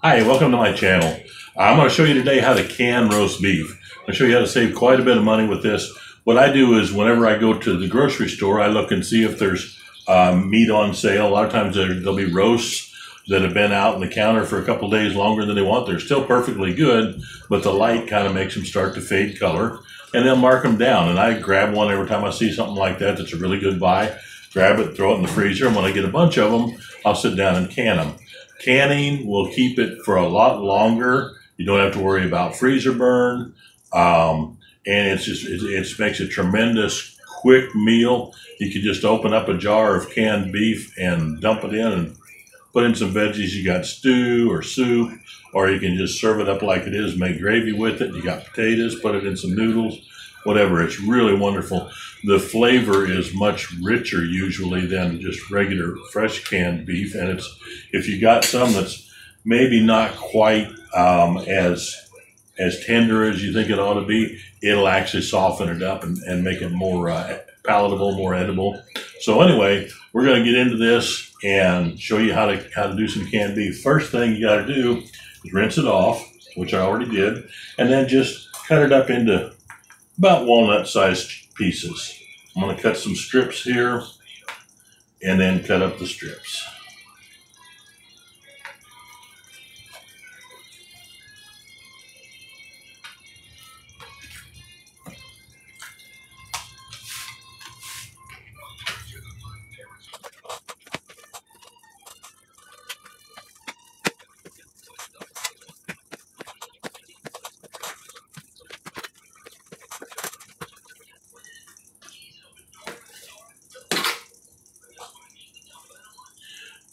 Hi, welcome to my channel. I'm going to show you today how to can roast beef. I'm going to show you how to save quite a bit of money with this. What I do is whenever I go to the grocery store, I look and see if there's meat on sale. A lot of times there'll be roasts that have been out on the counter for a couple days longer than they want. They're still perfectly good, but the light kind of makes them start to fade color, and they'll mark them down. And I grab one every time I see something like that that's a really good buy. Grab it, throw it in the freezer, and when I get a bunch of them, I'll sit down and can them. Canning will keep it for a lot longer. You don't have to worry about freezer burn. And it makes a tremendous quick meal. You can just open up a jar of canned beef and dump it in and put in some veggies. You got stew or soup, or you can just serve it up like it is, make gravy with it. You got potatoes, put it in some noodles, whatever. It's really wonderful. The flavor is much richer usually than just regular fresh canned beef, and if you got some that's maybe not quite as tender as you think it ought to be, it'll actually soften it up and make it more palatable, more edible. So anyway, we're going to get into this and show you how to do some canned beef. First thing you got to do is rinse it off, which I already did, and then just cut it up into about walnut-sized pieces. I'm going to cut some strips here and then cut up the strips.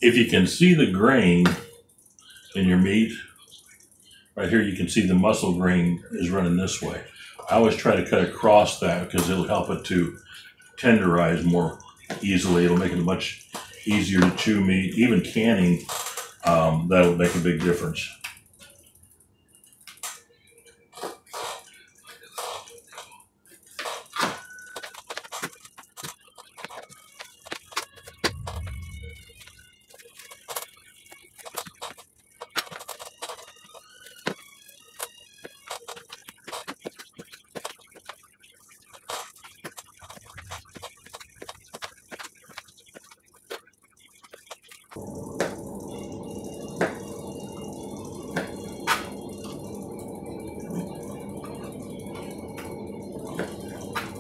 If you can see the grain in your meat, right here you can see the muscle grain is running this way. I always try to cut across that because it'll help it to tenderize more easily. It'll make it much easier to chew meat. Even canning, that'll make a big difference.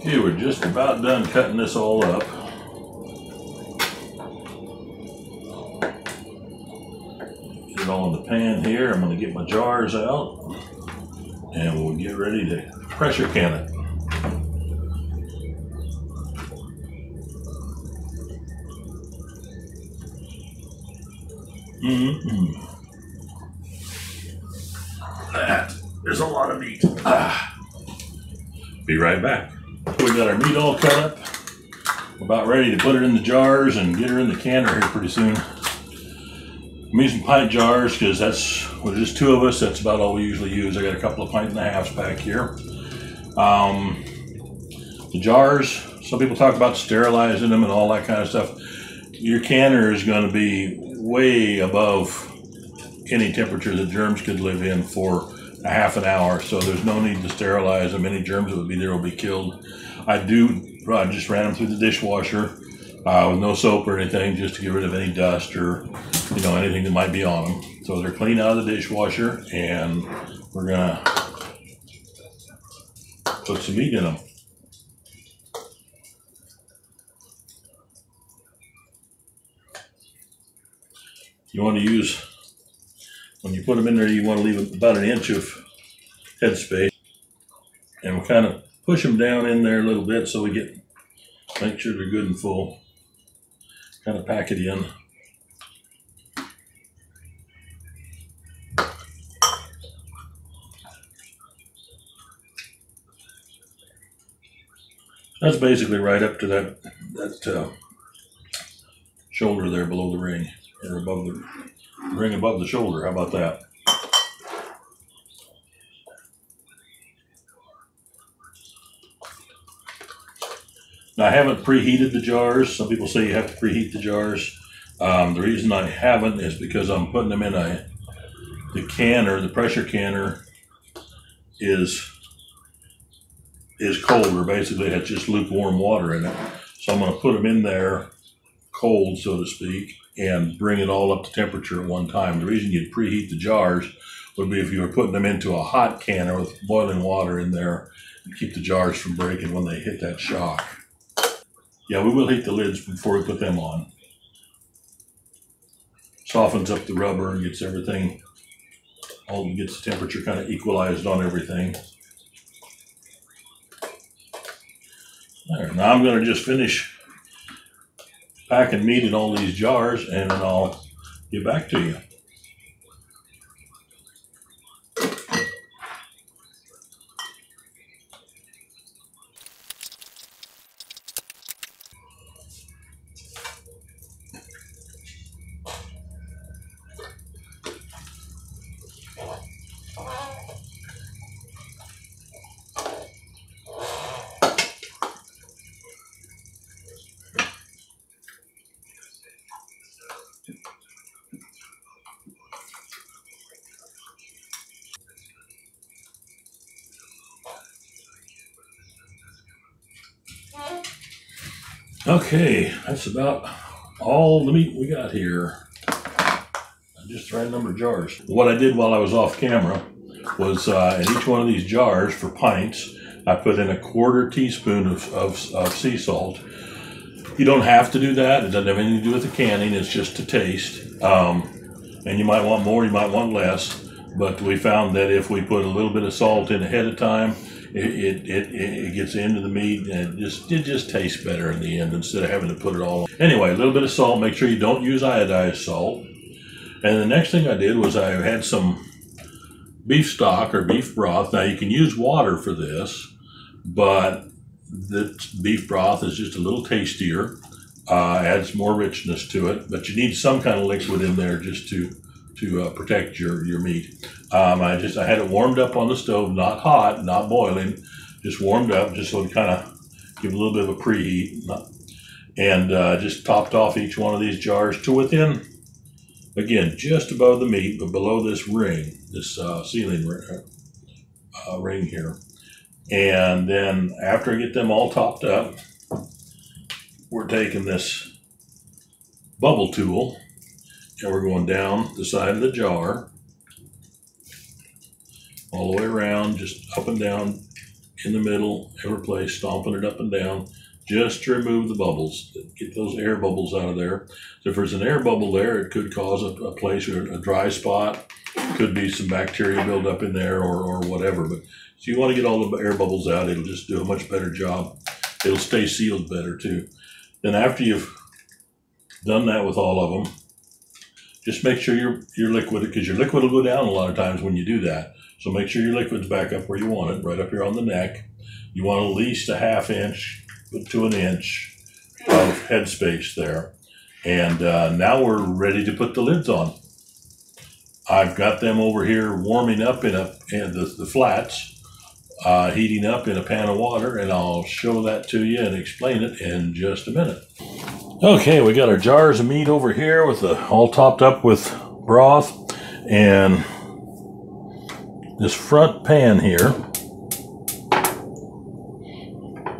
Okay, we're just about done cutting this all up. Get it all in the pan here. I'm going to get my jars out and we'll get ready to pressure can it. There's a lot of meat. Be right back. We got our meat all cut up. We're about ready to put it in the jars and get her in the canner here pretty soon. I'm using pint jars because with just two of us, that's about all we usually use. I got a couple of pint and a halves back here. The jars, some people talk about sterilizing them and all that kind of stuff. Your canner is going to be way above any temperature that germs could live in for a half an hour, so there's no need to sterilize them. Any germs that would be there will be killed. I just ran them through the dishwasher with no soap or anything, just to get rid of any dust or anything that might be on them. So they're clean out of the dishwasher, and we're gonna put some meat in them. You want to use, when you put them in there, you want to leave about an inch of headspace, and we'll kind of push them down in there a little bit so we make sure they're good and full. Kind of pack it in. That's basically right up to that shoulder there below the ring, or above the ring above the shoulder. How about that? Now, I haven't preheated the jars. Some people say you have to preheat the jars. The reason I haven't is because I'm putting them in a the canner, the pressure canner, is colder. Basically, it has just lukewarm water in it. So I'm going to put them in there cold, so to speak, and bring it all up to temperature at one time. The reason you'd preheat the jars would be if you were putting them into a hot canner with boiling water in there and keep the jars from breaking when they hit that shock. Yeah, we will heat the lids before we put them on. Softens up the rubber and gets everything, gets the temperature kind of equalized on everything. There, now I'm going to just finish packing meat in all these jars and then I'll get back to you. Okay, that's about all the meat we got here. Just the right number of jars. What I did while I was off camera was in each one of these jars for pints, I put in a 1/4 teaspoon of sea salt. You don't have to do that. It doesn't have anything to do with the canning. It's just to taste. And you might want more, you might want less. But we found that if we put a little bit of salt in ahead of time, it gets into the meat and it just tastes better in the end instead of having to put it all on. Anyway, a little bit of salt. Make sure you don't use iodized salt. And the next thing I did was I had some beef stock or beef broth. Now you can use water for this, but the beef broth is just a little tastier, adds more richness to it, but you need some kind of liquid in there just to protect your meat. I had it warmed up on the stove, not hot, not boiling, just warmed up, just so it kind of give a little bit of a preheat. And just topped off each one of these jars to within, again, just above the meat, but below this ring, this sealing ring here. And then after I get them all topped up, we're taking this bubble tool and we're going down the side of the jar, all the way around, just up and down, in the middle, every place, stomping it up and down, just to remove the bubbles, get those air bubbles out of there. So if there's an air bubble there, it could cause a place or a dry spot. Could be some bacteria buildup in there or whatever. But so you want to get all the air bubbles out. It'll just do a much better job. It'll stay sealed better too. Then after you've done that with all of them, just make sure your liquid, because your liquid will go down a lot of times when you do that. So make sure your liquid's back up where you want it, right up here on the neck. You want at least a 1/2 inch to 1 inch of headspace there. And now we're ready to put the lids on. I've got them over here warming up in the flats, heating up in a pan of water, and I'll show that to you and explain it in just a minute. Okay, we got our jars of meat over here with all topped up with broth, and this front pan here,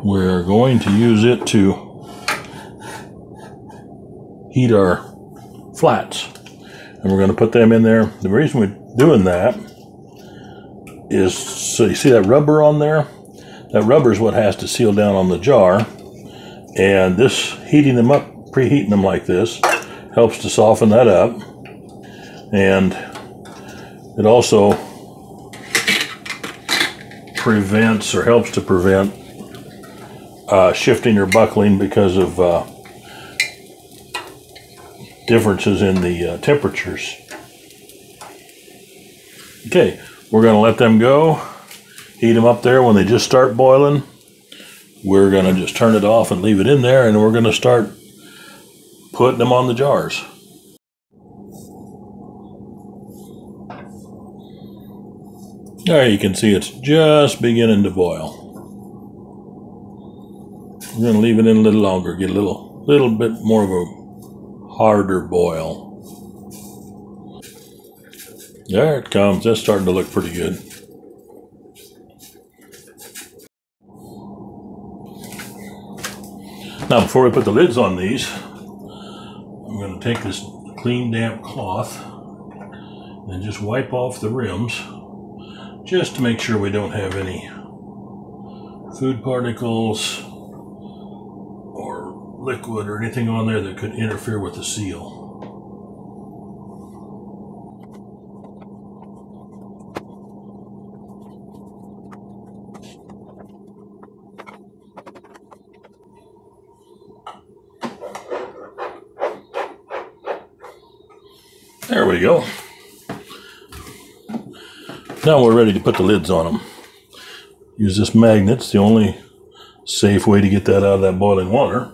we're going to use it to heat our flats. And we're going to put them in there. The reason we're doing that is, so you see that rubber on there? That rubber is what has to seal down on the jar. And this, heating them up, preheating them like this, helps to soften that up. And it also prevents, or helps to prevent, shifting or buckling because of differences in the temperatures. Okay, we're going to let them go, heat them up there. When they just start boiling, we're going to just turn it off and leave it in there, and we're going to start putting them on the jars. There you can see it's just beginning to boil. We're going to leave it in a little longer, get a little bit more of a harder boil. There it comes. That's starting to look pretty good. Now, before we put the lids on these, I'm going to take this clean, damp cloth and just wipe off the rims, just to make sure we don't have any food particles or liquid or anything on there that could interfere with the seal. There we go. Now we're ready to put the lids on them. Use this magnet. It's the only safe way to get that out of that boiling water.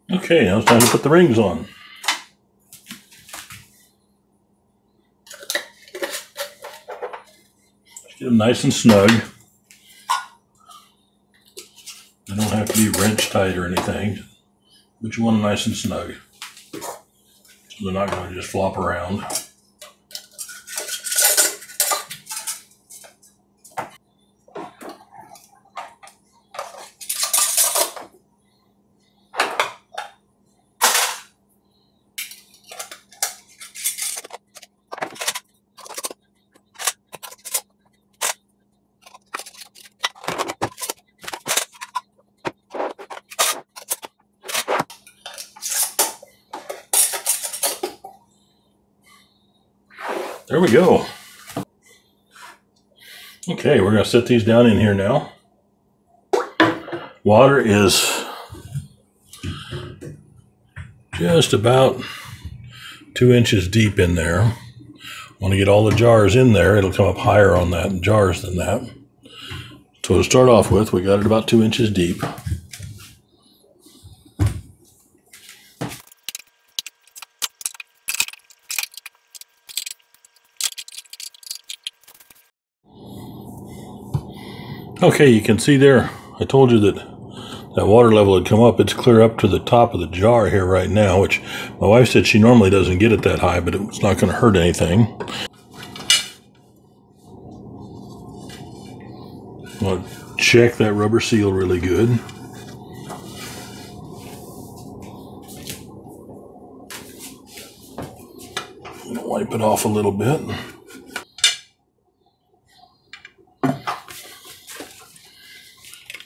Okay, now it's time to put the rings on. Get them nice and snug. They don't have to be wrench tight or anything, but you want them nice and snug, so they're not going to just flop around. There we go. Okay, we're going to set these down in here now. Water is just about 2 inches deep in there. Want to get all the jars in there. It'll come up higher on that jars than that. So to start off with, we got it about 2 inches deep. Okay, you can see there, I told you that that water level had come up. It's clear up to the top of the jar here right now, which my wife said she normally doesn't get it that high, but it's not going to hurt anything. Want to check that rubber seal really good. Wipe it off a little bit.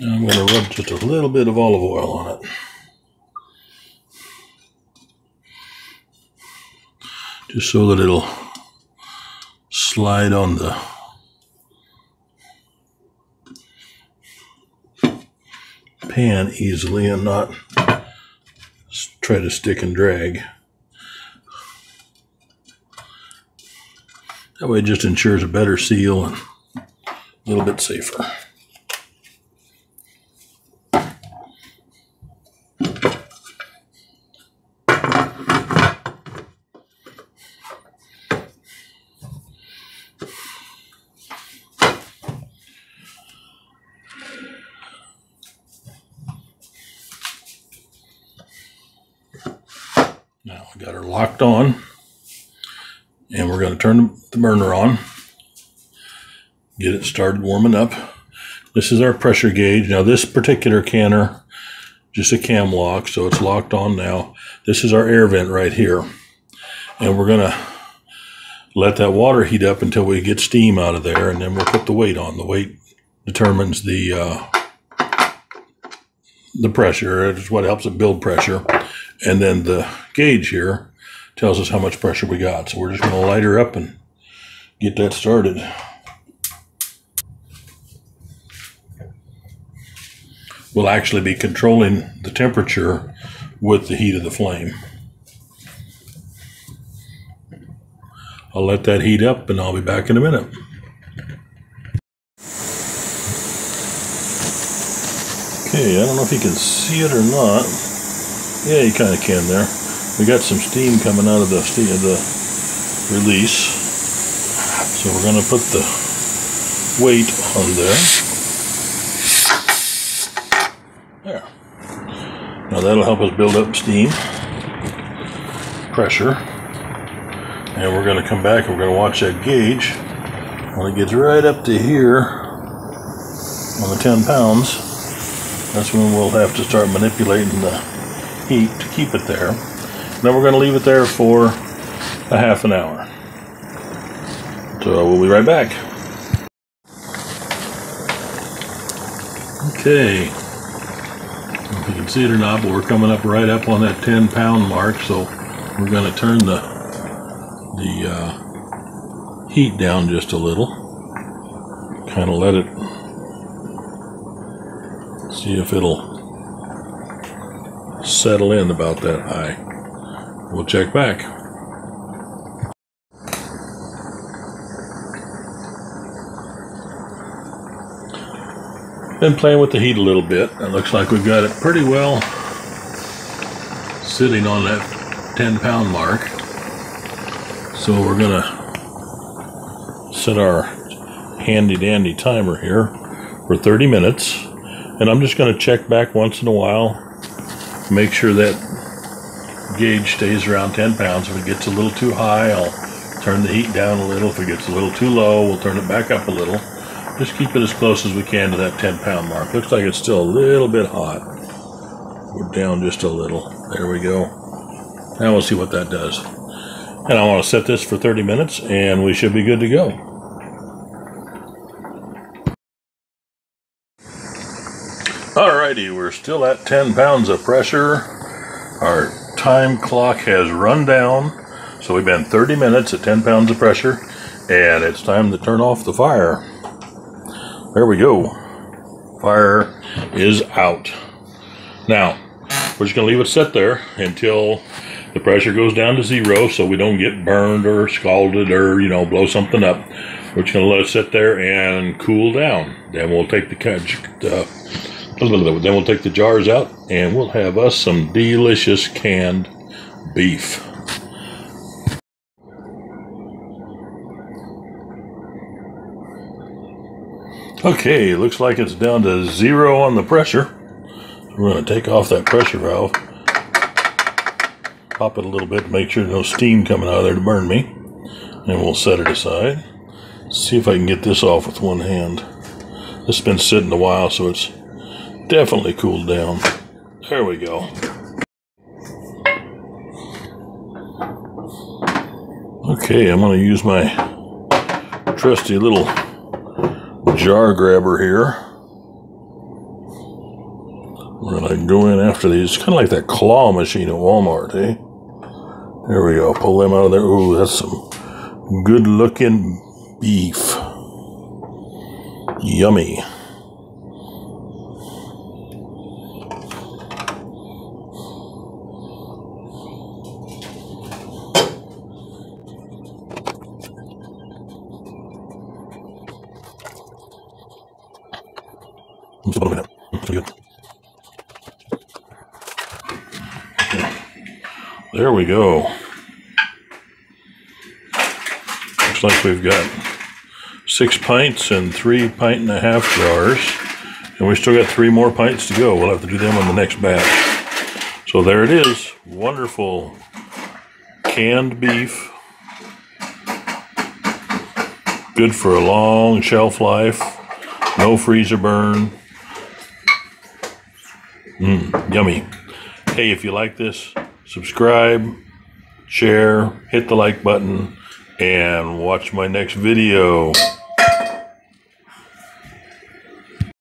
And I'm going to rub just a little bit of olive oil on it. Just so that it'll slide on the pan easily and not try to stick and drag. That way it just ensures a better seal and a little bit safer. Now we got her locked on, and we're going to turn the burner on, get it started warming up. This is our pressure gauge. Now this particular canner, just a cam lock, so it's locked on now. This is our air vent right here, and we're going to let that water heat up until we get steam out of there, and then we'll put the weight on. The weight determines the pressure. It's what helps it build pressure. And then the gauge here tells us how much pressure we got. So we're just going to light her up and get that started. We'll actually be controlling the temperature with the heat of the flame. I'll let that heat up and I'll be back in a minute. Okay, I don't know if you can see it or not. Yeah, you kind of can there. We got some steam coming out of the release, so we're going to put the weight on there. There. Now that'll help us build up steam, pressure, and we're going to come back and we're going to watch that gauge. When it gets right up to here on the 10 pounds, that's when we'll have to start manipulating the heat to keep it there. Then we're going to leave it there for a half an hour. So we'll be right back. Okay, if you can see it or not, but we're coming up right up on that 10-pound mark. So we're going to turn the heat down just a little. Kind of let it, see if it'll settle in about that high. We'll check back. Been playing with the heat a little bit. It looks like we've got it pretty well sitting on that 10-pound mark. So we're gonna set our handy dandy timer here for 30 minutes. And I'm just gonna check back once in a while, make sure that gauge stays around 10 pounds. If it gets a little too high, I'll turn the heat down a little. If it gets a little too low, we'll turn it back up a little. Just keep it as close as we can to that 10-pound mark. Looks like it's still a little bit hot. We're down just a little. There we go. Now we'll see what that does. And I want to set this for 30 minutes and we should be good to go. Alrighty, we're still at 10 pounds of pressure. Our time clock has run down, so we've been 30 minutes at 10 pounds of pressure, and it's time to turn off the fire. There we go. Fire is out. Now, we're just going to leave it sit there until the pressure goes down to 0, so we don't get burned or scalded or, blow something up. We're just going to let it sit there and cool down. Then we'll take the jars out and we'll have us some delicious canned beef. Okay, looks like it's down to 0 on the pressure. We're going to take off that pressure valve, pop it a little bit to make sure there's no steam coming out of there to burn me, and we'll set it aside. See if I can get this off with one hand. This has been sitting a while, so it's definitely cooled down. There we go. Okay, I'm going to use my trusty little jar grabber here. We're going to go in after these. Kind of like that claw machine at Walmart, eh? There we go. Pull them out of there. Ooh, that's some good looking beef. Yummy. There we go. Looks like we've got 6 pints and 3.5 pint jars, and we still got 3 more pints to go. We'll have to do them on the next batch. So there it is. Wonderful canned beef. Good for a long shelf life. No freezer burn. Yummy. Hey, if you like this, subscribe, share, hit the like button, and watch my next video.